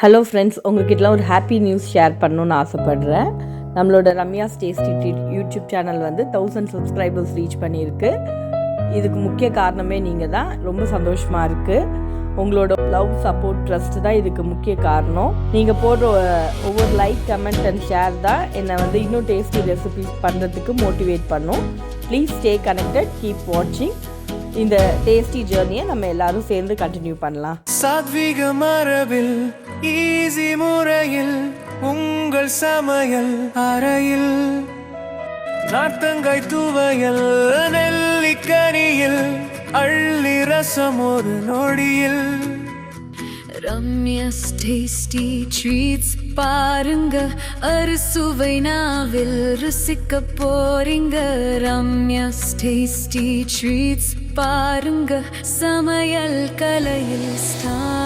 Hello friends, உங்ககிட்டலாம் ஒரு happy news share பண்ணணுன்னு ஆசைப்பட்றேன். நம்மளோட Ramya's tasty treat YouTube channel வந்து 1000 சப்ஸ்கிரைபர்ஸ் ரீச் பண்ணியிருக்கு. இதுக்கு முக்கிய காரணமே நீங்கள் தான். ரொம்ப சந்தோஷமாக இருக்குது. உங்களோட லவ், சப்போர்ட், ட்ரஸ்ட் தான் இதுக்கு முக்கிய காரணம். நீங்கள் போடுற ஒவ்வொரு லைக், கமெண்ட் அண்ட் ஷேர் தான் என்னை வந்து இன்னும் டேஸ்டி ரெசிபிஸ் பண்ணுறதுக்கு மோட்டிவேட் பண்ணும். ப்ளீஸ் ஸ்டே கனெக்டட், கீப் வாட்சிங். இந்த டேஸ்டி ஜேர்னியை நம்ம எல்லாரும் சேர்ந்து கண்டினியூ பண்ணலாம். சாத்விக மரபில் ஈஸி முறையில் உங்கள் சமையல் அறையில் நார்த்தங்காய் துவையல் நெல்லிக்கனியில் அள்ளி ரசம் ஒரு நொடியில். ரம்யாஸ் டேஸ்டி ட்ரீட்ஸ் பாருங்க, அறுசுவை நாவில் ருசிக்க போறீங்க. ரம்யாஸ் டேஸ்டி ட்ரீட்ஸ் பாருங்க, சமையல் கலையில் ஸ்டார்.